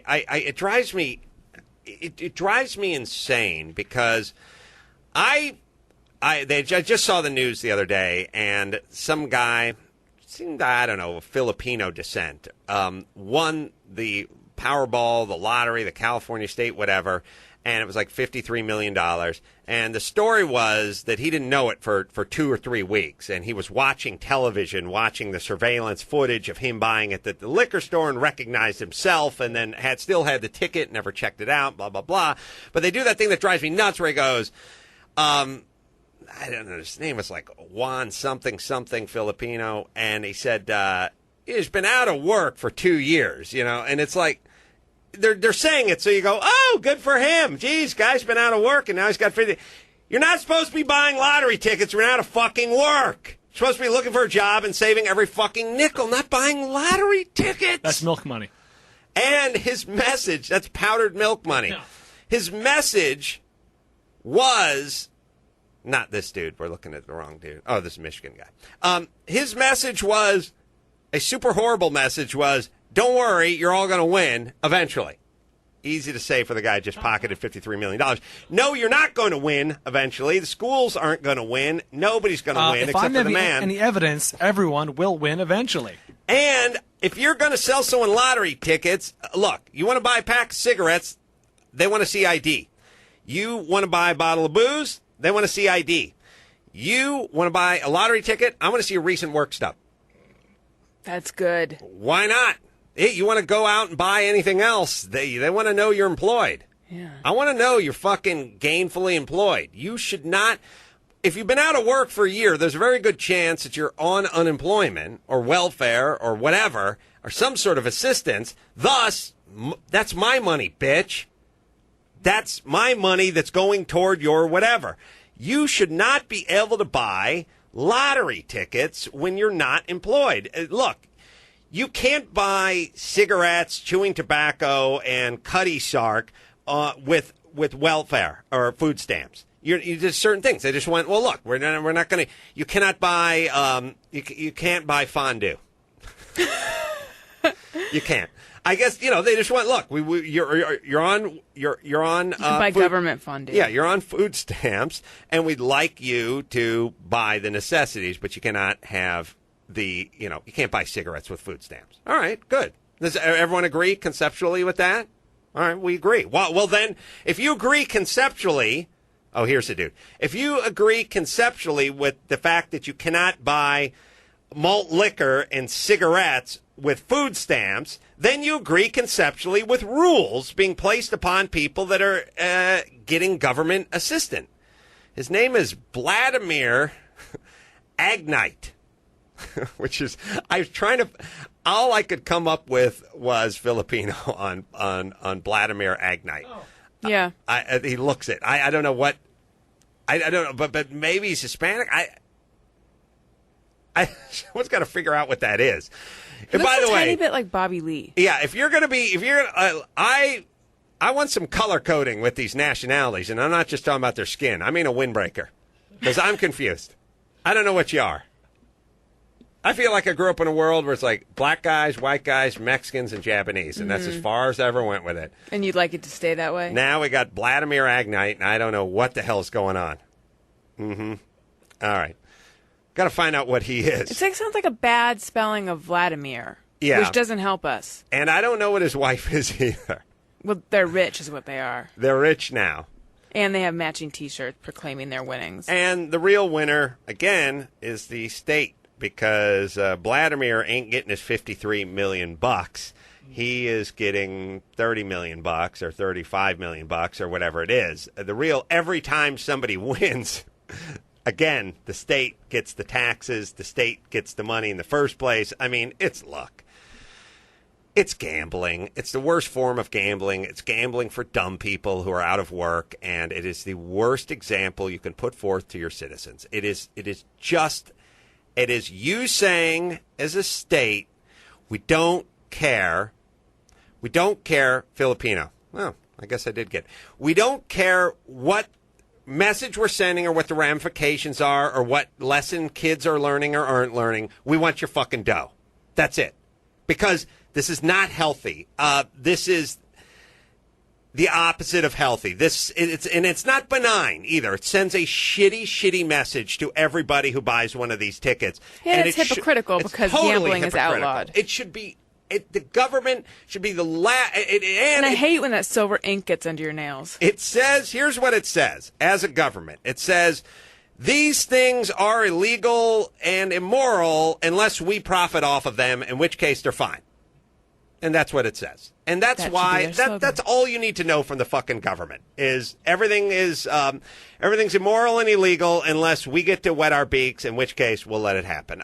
It drives me. It drives me insane because I just saw the news the other day, and some guy seemed, I don't know, of Filipino descent, won the Powerball, the lottery, the California state, whatever, and it was like $53 million. And the story was that he didn't know it for 2 or 3 weeks, and he was watching television, watching the surveillance footage of him buying it at the liquor store and recognized himself, and then still had the ticket, never checked it out, blah, blah, blah. But they do that thing that drives me nuts where he goes, I don't know, his name was like Juan something Filipino, and he said he's been out of work for 2 years, and it's like, They're saying it, so you go, oh, good for him. Geez, guy's been out of work, and now he's got 50. You're not supposed to be buying lottery tickets. You're out of fucking work. You're supposed to be looking for a job and saving every fucking nickel, not buying lottery tickets. That's milk money. And his message, that's powdered milk money. No. His message was, not this dude. We're looking at the wrong dude. Oh, this Michigan guy. His message was, a super horrible message was, don't worry, you're all going to win eventually. Easy to say for the guy just pocketed $53 million. No, you're not going to win eventually. The schools aren't going to win. Nobody's going to win except for the man. Any evidence, everyone will win eventually. And if you're going to sell someone lottery tickets, look, you want to buy a pack of cigarettes, they want to see ID. You want to buy a bottle of booze, they want to see ID. You want to buy a lottery ticket, I want to see your recent work stuff. That's good. Why not? Hey, you want to go out and buy anything else, they want to know you're employed. Yeah. I want to know you're fucking gainfully employed. You should not, if you've been out of work for a year, there's a very good chance that you're on unemployment or welfare or whatever, or some sort of assistance. Thus, that's my money, bitch. That's my money that's going toward your whatever. You should not be able to buy lottery tickets when you're not employed. Look, you can't buy cigarettes, chewing tobacco, and Cutty Sark with welfare or food stamps. You just certain things. They just went, well, look, we're not going to. You cannot buy. You can't buy fondue. You can't. I guess they just went. Look, you're on. You can buy government fondue. Yeah, you're on food stamps, and we'd like you to buy the necessities, but you cannot have. You can't buy cigarettes with food stamps. All right, good. Does everyone agree conceptually with that? All right, we agree. Well, then, if you agree conceptually, here's the dude. If you agree conceptually with the fact that you cannot buy malt liquor and cigarettes with food stamps, then you agree conceptually with rules being placed upon people that are getting government assistance. His name is Vladimir Agnite. Which is, I was trying to, all I could come up with was Filipino on Vladimir Agnite. Oh. Yeah. He looks it. I don't know what, I don't know, but maybe he's Hispanic. I was got to figure out what that is. And by the way, a tiny bit like Bobby Lee. Yeah, I want some color coding with these nationalities, and I'm not just talking about their skin. I mean a windbreaker, because I'm confused. I don't know what you are. I feel like I grew up in a world where it's like black guys, white guys, Mexicans, and Japanese, and that's as far as I ever went with it. And you'd like it to stay that way? Now we got Vladimir Agnite, and I don't know what the hell's going on. Mm-hmm. All right. Got to find out what he is. It sounds like a bad spelling of Vladimir, which doesn't help us. And I don't know what his wife is either. Well, they're rich is what they are. They're rich now. And they have matching T-shirts proclaiming their winnings. And the real winner, again, is the state. Because Vladimir ain't getting his $53 million. He is getting $30 million or $35 million or whatever it is. Every time somebody wins, again, the state gets the taxes, the state gets the money in the first place. I mean, it's luck. It's gambling. It's the worst form of gambling. It's gambling for dumb people who are out of work, and it is the worst example you can put forth to your citizens. It is you saying, as a state, we don't care. We don't care, Filipino. Well, I guess I did get it. We don't care what message we're sending or what the ramifications are or what lesson kids are learning or aren't learning. We want your fucking dough. That's it. Because this is not healthy. This is the opposite of healthy. It's not benign either. It sends a shitty message to everybody who buys one of these tickets. And it's hypocritical because gambling is outlawed. It should be. The government should be the last. And I hate when that silver ink gets under your nails. It says, here's what it says as a government. It says, these things are illegal and immoral unless we profit off of them, in which case they're fine. And that's what it says. And that's why that's all you need to know from the fucking government is everything's immoral and illegal unless we get to wet our beaks, in which case we'll let it happen.